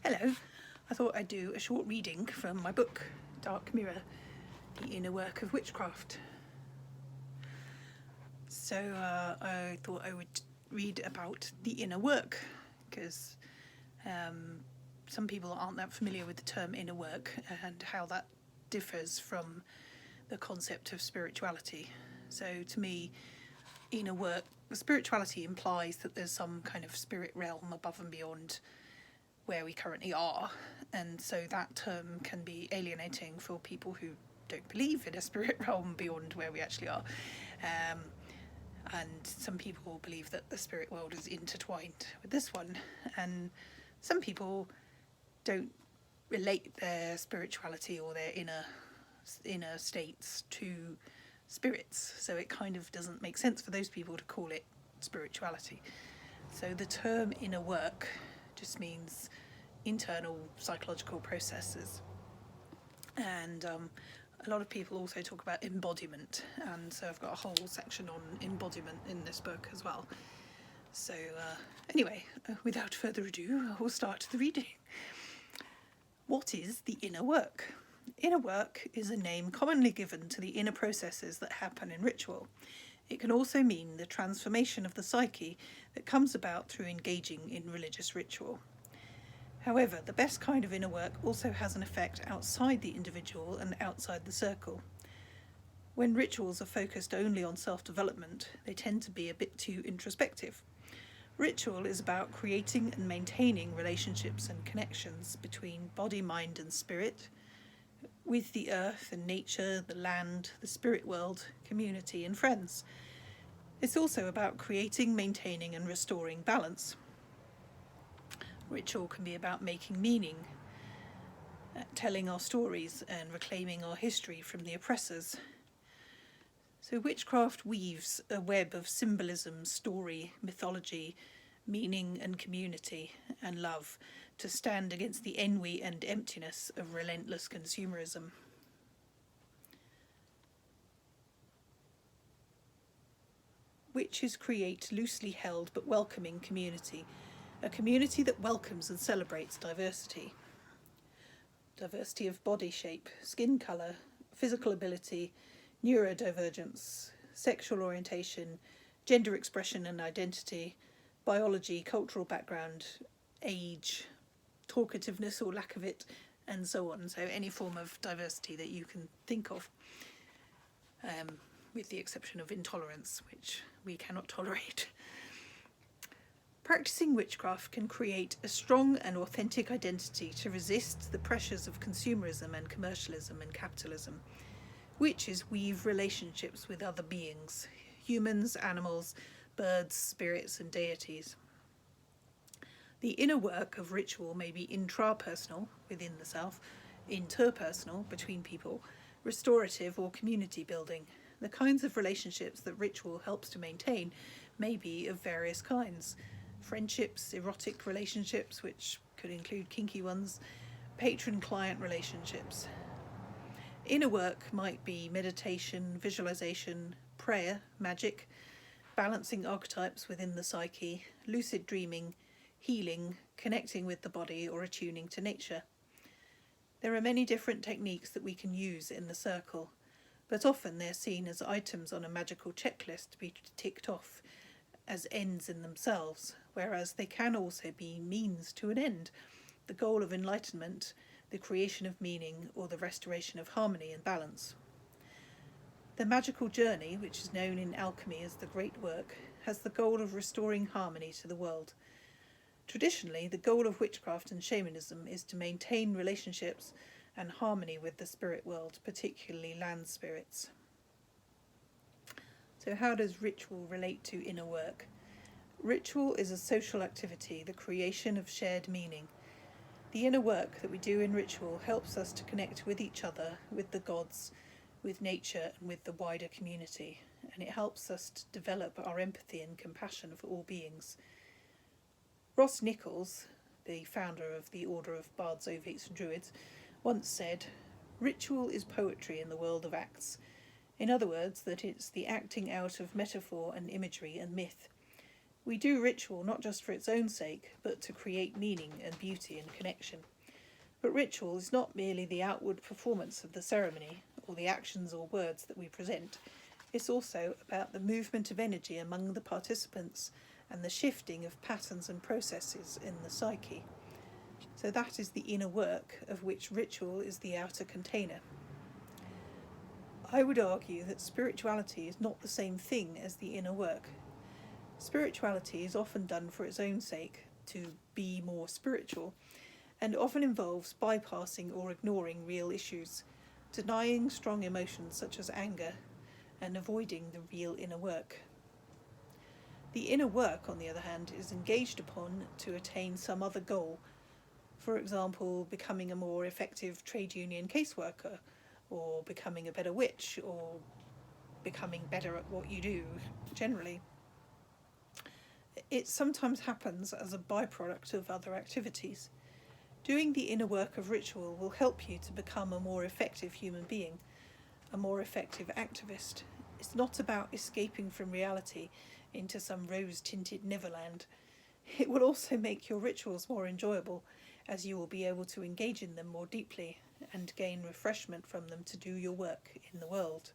Hello, I thought I'd do a short reading from my book, Dark Mirror, The Inner Work of Witchcraft. So I thought I would read about the inner work, because some people aren't that familiar with the term inner work and how that differs from the concept of spirituality. So to me, inner work, spirituality implies that there's some kind of spirit realm above and beyond where we currently are, and so that term can be alienating for people who don't believe in a spirit realm beyond where we actually are, and some people believe that the spirit world is intertwined with this one, and some people don't relate their spirituality or their inner states to spirits, so it kind of doesn't make sense for those people to call it spirituality. So the term inner work just means internal psychological processes, and a lot of people also talk about embodiment, and so I've got a whole section on embodiment in this book as well. So anyway, without further ado, I will start the reading. What is the inner work? Inner work is a name commonly given to the inner processes that happen in ritual. It can also mean the transformation of the psyche that comes about through engaging in religious ritual. However, the best kind of inner work also has an effect outside the individual and outside the circle. When rituals are focused only on self-development, they tend to be a bit too introspective. Ritual is about creating and maintaining relationships and connections between body, mind and spirit, with the earth and nature, the land, the spirit world, community and friends. It's also about creating, maintaining and restoring balance. Ritual can be about making meaning, telling our stories and reclaiming our history from the oppressors. So witchcraft weaves a web of symbolism, story, mythology, meaning and community and love to stand against the ennui and emptiness of relentless consumerism. Witches create loosely held but welcoming community, a community that welcomes and celebrates diversity. Diversity of body shape, skin colour, physical ability, neurodivergence, sexual orientation, gender expression and identity, biology, cultural background, age, talkativeness or lack of it, and so on. So any form of diversity that you can think of, with the exception of intolerance, which we cannot tolerate. Practicing witchcraft can create a strong and authentic identity to resist the pressures of consumerism and commercialism and capitalism. Witches weave relationships with other beings, humans, animals, birds, spirits and deities. The inner work of ritual may be intrapersonal, within the self, interpersonal, between people, restorative or community building. The kinds of relationships that ritual helps to maintain may be of various kinds. Friendships, erotic relationships, which could include kinky ones, patron-client relationships. Inner work might be meditation, visualization, prayer, magic, balancing archetypes within the psyche, lucid dreaming, healing, connecting with the body or attuning to nature. There are many different techniques that we can use in the circle, but often they're seen as items on a magical checklist to be ticked off as ends in themselves, whereas they can also be means to an end, the goal of enlightenment, the creation of meaning, or the restoration of harmony and balance. The magical journey, which is known in alchemy as the Great Work, has the goal of restoring harmony to the world. Traditionally, the goal of witchcraft and shamanism is to maintain relationships and harmony with the spirit world, particularly land spirits. So how does ritual relate to inner work? Ritual is a social activity, the creation of shared meaning. The inner work that we do in ritual helps us to connect with each other, with the gods, with nature and with the wider community, and it helps us to develop our empathy and compassion for all beings. Ross Nichols, the founder of the Order of Bards, Ovates and Druids, once said, "Ritual is poetry in the world of acts. In other words, that it's the acting out of metaphor and imagery and myth. We do ritual not just for its own sake, but to create meaning and beauty and connection. But ritual is not merely the outward performance of the ceremony, or the actions or words that we present. It's also about the movement of energy among the participants and the shifting of patterns and processes in the psyche. So that is the inner work, of which ritual is the outer container. I would argue that spirituality is not the same thing as the inner work. Spirituality is often done for its own sake, to be more spiritual, and often involves bypassing or ignoring real issues, denying strong emotions such as anger, and avoiding the real inner work. The inner work, on the other hand, is engaged upon to attain some other goal, for example, becoming a more effective trade union caseworker, or becoming a better witch, or becoming better at what you do generally. It sometimes happens as a byproduct of other activities. Doing the inner work of ritual will help you to become a more effective human being, a more effective activist. It's not about escaping from reality into some rose-tinted Neverland. It will also make your rituals more enjoyable, as you will be able to engage in them more deeply and gain refreshment from them to do your work in the world.